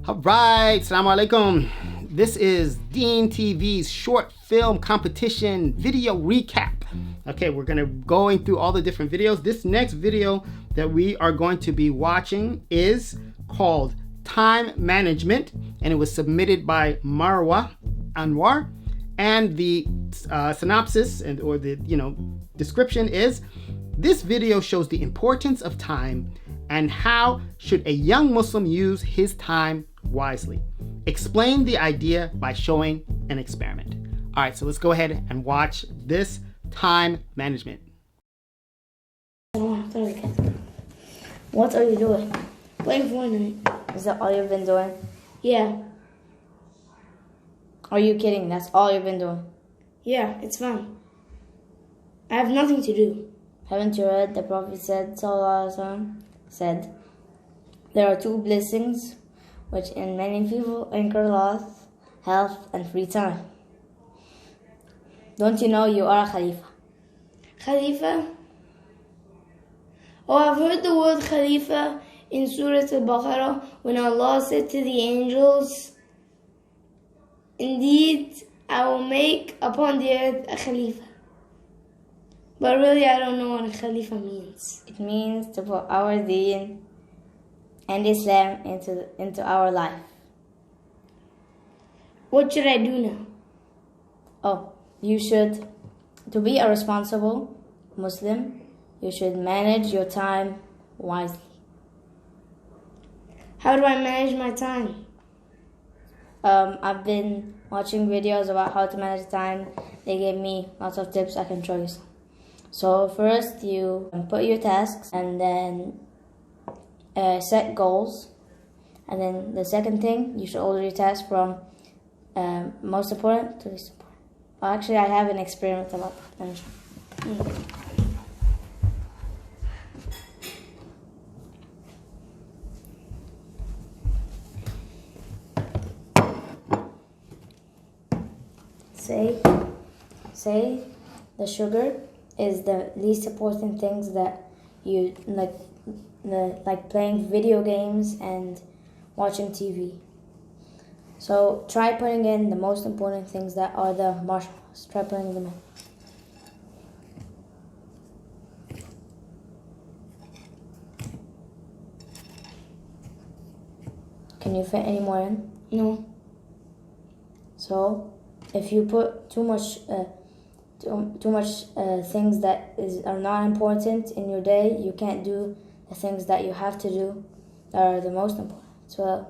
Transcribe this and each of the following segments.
All right, Assalamu alaikum. This is DeenTV's short film competition video recap. Okay, we're gonna going through all the different videos. This next video that we are going to be watching is called Time Management, and it was submitted by Marwa, Anwar, and the synopsis or the description is: this video shows the importance of time and how should a young Muslim use his time wisely. Explain the idea by showing an experiment. All right, so let's go ahead and watch this time management. What are you doing? Playing Fortnite. Is that all you've been doing? Yeah. Are you kidding? That's all you've been doing? Yeah, it's fun. I have nothing to do. Haven't you read the Prophet said, there are two blessings which in many people incur loss, health, and free time. Don't you know you are a Khalifa? Khalifa? Oh, I've heard the word Khalifa in Surah Al-Baqarah when Allah said to the angels, indeed, I will make upon the earth a Khalifa. But really, I don't know what a Khalifa means. It means to put our DEEN and Islam into our life. What should I do now? Oh, you should, to be a responsible Muslim, you should manage your time wisely. How do I manage my time? I've been watching videos about how to manage time. They gave me lots of tips. I can show you some. So first you put your tasks and then set goals. And then the second thing, you should order your tasks from most important to least important. Well, actually, I have an experiment about that. Say the sugar is the least important things that you like playing video games and watching TV. So try putting in the most important things that are the marshmallows. Try putting them in. Can you fit any more in? No. So if you put too much things that are not important in your day, you can't do the things that you have to do that are the most important. So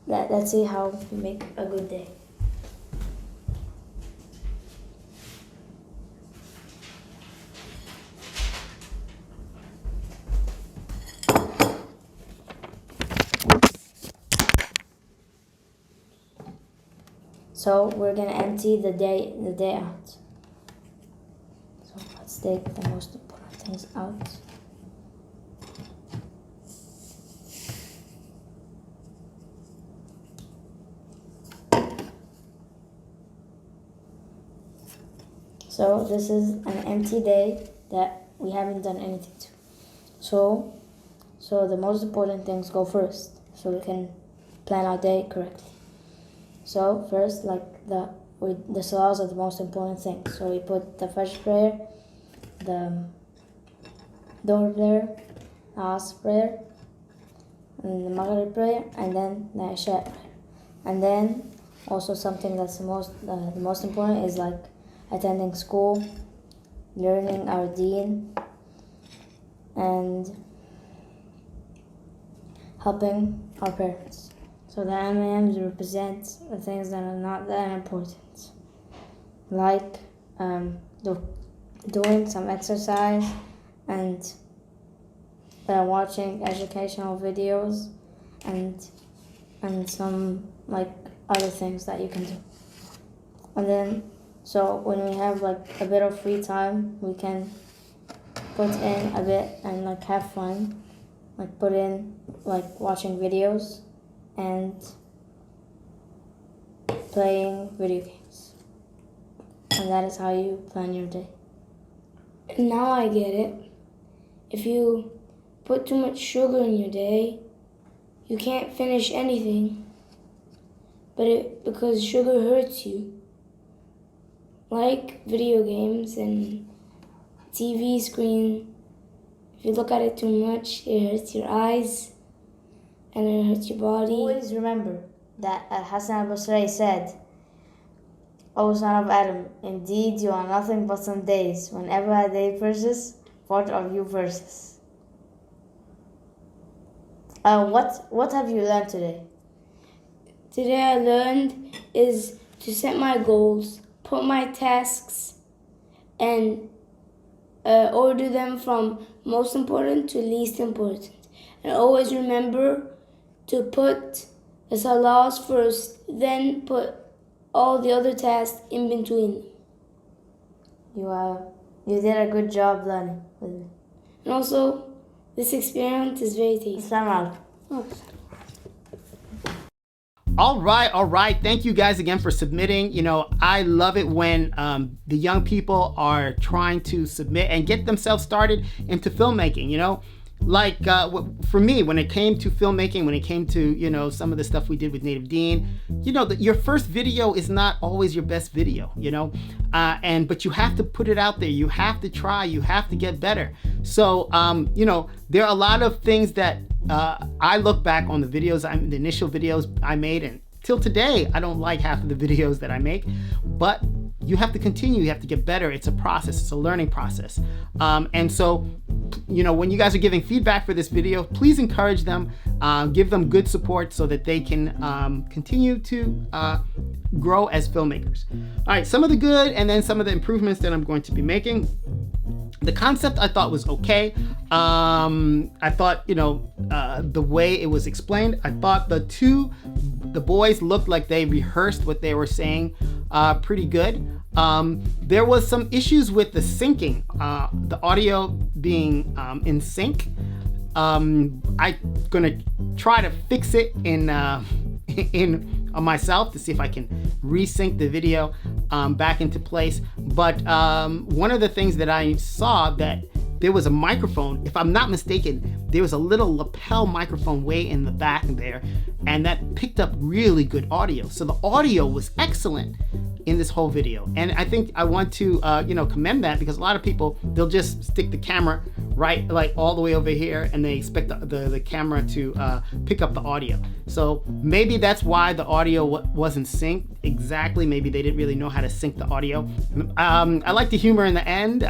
let's see how you make a good day. So we're gonna empty the day out. So let's take the most important things out. So this is an empty day that we haven't done anything to. So the most important things go first, so we can plan our day correctly. So first, the salahs are the most important thing. So we put the Fajr prayer, the Dhuhr prayer, the Asr prayer, and the Maghrib prayer, and then the Isha prayer. And then also something that's the most important is like attending school, learning our deen, and helping our parents. So the M&Ms represent the things that are not that important, like doing some exercise and watching educational videos and some like other things that you can do. And then so when we have like a bit of free time, we can put in a bit and like have fun, like put in like watching videos and playing video games. And that is how you plan your day. Now I get it. If you put too much sugar in your day, you can't finish anything, because sugar hurts you. Like video games and TV screen, if you look at it too much, it hurts your eyes and it hurts your body. Always remember that Hassan al-Basri said, O son of Adam, indeed you are nothing but some days. Whenever a day passes, what are you versus? What have you learned today? Today I learned is to set my goals, put my tasks, and order them from most important to least important. And always remember to put the salahs first, then put all the other tasks in between. You did a good job learning with me. And also, this experiment is very tasty. Assalamu alaikum. All right. Thank you guys again for submitting. You know, I love it when the young people are trying to submit and get themselves started into filmmaking, you know. Like for me, when it came to filmmaking, when it came to, you know, some of the stuff we did with Native Deen, you know, your first video is not always your best video, you know, but you have to put it out there. You have to try, you have to get better. So, you know, there are a lot of things that I look back on the videos, the initial videos I made, and till today, I don't like half of the videos that I make, but you have to continue, you have to get better. It's a process, it's a learning process. And so, you know, when you guys are giving feedback for this video, please encourage them, give them good support so that they can continue to grow as filmmakers. All right, some of the good and then some of the improvements that I'm going to be making. The concept I thought was okay. I thought, you know, the way it was explained, I thought the boys looked like they rehearsed what they were saying pretty good. There was some issues with the syncing, the audio being in sync. I'm gonna try to fix it on myself to see if I can resync the video back into place. But one of the things that I saw, that there was a microphone, if I'm not mistaken, there was a little lapel microphone way in the back there, and that picked up really good audio. So the audio was excellent in this whole video. And I think I want to, you know, commend that, because a lot of people, they'll just stick the camera right, like all the way over here, and they expect the camera to pick up the audio. So maybe that's why the audio wasn't synced exactly. Maybe they didn't really know how to sync the audio. I like the humor in the end,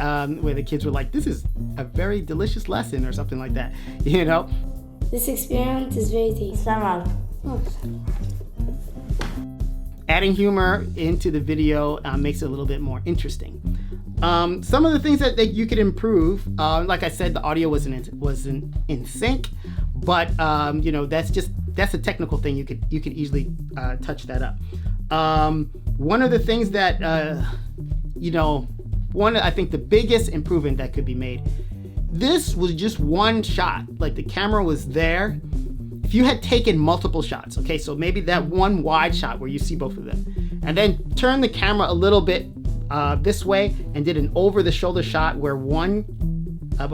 where the kids were like, this is a very delicious lesson or something like that, you know? This experiment is very tasty. Adding humor into the video makes it a little bit more interesting. Some of the things that you could improve, like I said, the audio wasn't in sync, but you know, that's a technical thing. You could easily touch that up. One of the things that you know, I think the biggest improvement that could be made, this was just one shot. Like, the camera was there. If you had taken multiple shots, okay, so maybe that one wide shot where you see both of them, and then turn the camera a little bit this way and did an over the shoulder shot where where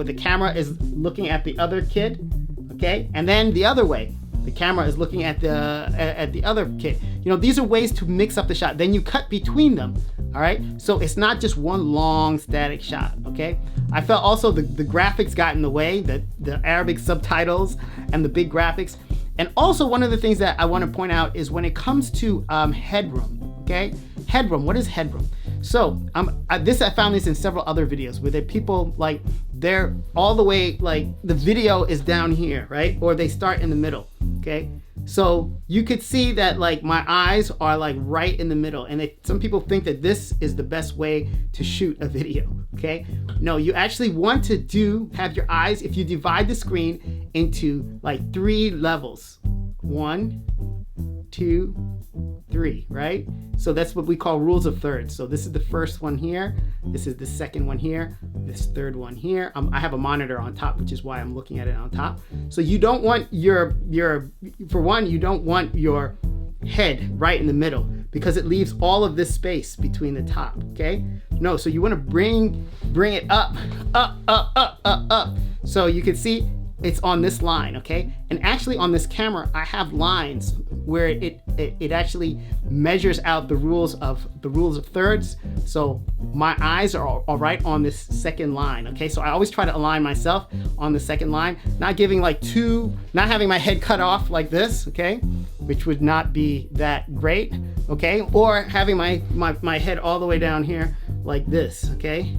the camera is looking at the other kid, okay, and then the other way, the camera is looking at the other kid. You know, these are ways to mix up the shot. Then you cut between them, all right? So it's not just one long static shot, okay? I felt also the graphics got in the way, the Arabic subtitles and the big graphics. And also, one of the things that I want to point out is when it comes to headroom, okay? Headroom, what is headroom? So I found this in several other videos where people, like, they're all the way, like, the video is down here, right? Or they start in the middle, okay? So you could see that, like, my eyes are like right in the middle, and some people think that this is the best way to shoot a video, okay? No, you actually want to have your eyes, if you divide the screen into like 3 levels, 1, 2, 3, right? So that's what we call rules of thirds. So this is the first one here, this is the second one here, this third one here. I have a monitor on top, which is why I'm looking at it on top. So you don't want for one, you don't want your head right in the middle, because it leaves all of this space between the top, okay? No, so you want to bring it up. So you can see it's on this line, okay? And actually on this camera, I have lines where it actually measures out the rules of thirds. So my eyes are all right on this second line, okay? So I always try to align myself on the second line, not having my head cut off like this, okay? Which would not be that great, okay? Or having my head all the way down here like this, okay?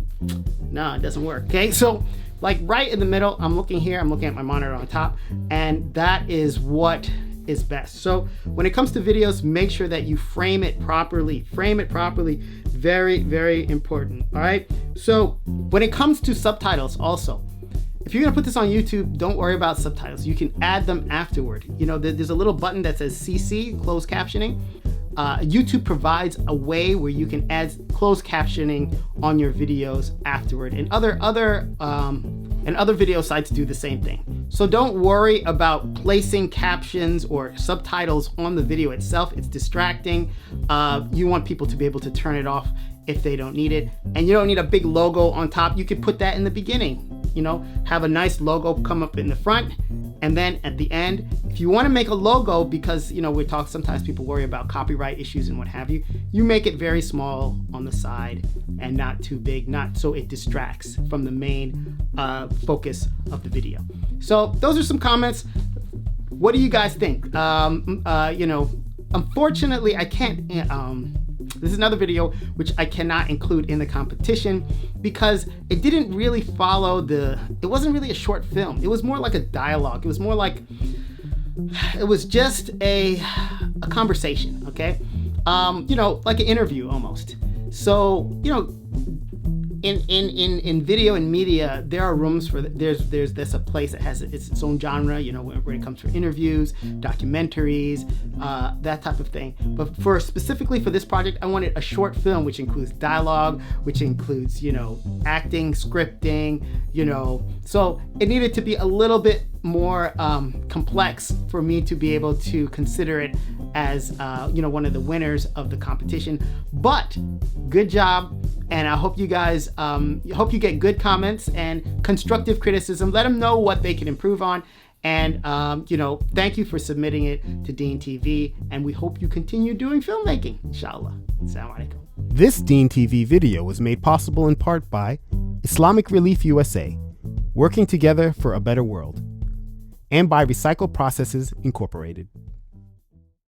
No, it doesn't work, okay? So like right in the middle, I'm looking at my monitor on top, and that is what is best. So when it comes to videos, make sure that you frame it properly. Very, very important, all right? So when it comes to subtitles also, if you're gonna put this on YouTube, don't worry about subtitles. You can add them afterward. You know, there's a little button that says CC, closed captioning. YouTube provides a way where you can add closed captioning on your videos afterward, and other video sites do the same thing. So don't worry about placing captions or subtitles on the video itself. It's distracting. You want people to be able to turn it off if they don't need it, and you don't need a big logo on top. You could put that in the beginning. You know, have a nice logo come up in the front, and then at the end, if you want to make a logo, because you know sometimes people worry about copyright issues and what have you, you make it very small on the side and not too big, not so it distracts from the main focus of the video. So those are some comments. What do you guys think? You know, unfortunately, I can't. This is another video which I cannot include in the competition because it didn't really follow it wasn't really a short film. It was more like a dialogue. It was more like, it was just a conversation, okay? You know, like an interview almost. So, you know, in video and media, there are rooms for there's a place that has its own genre, you know, where it comes for interviews, documentaries, that type of thing. But specifically for this project, I wanted a short film which includes dialogue, which includes, you know, acting, scripting, you know. So it needed to be a little bit more complex for me to be able to consider it as you know, one of the winners of the competition. But good job. And I hope you guys, hope you get good comments and constructive criticism. Let them know what they can improve on. And, you know, thank you for submitting it to DeenTV. And we hope you continue doing filmmaking, inshallah. Assalamu alaikum. This DeenTV video was made possible in part by Islamic Relief USA, working together for a better world, and by Recycle Processes Incorporated.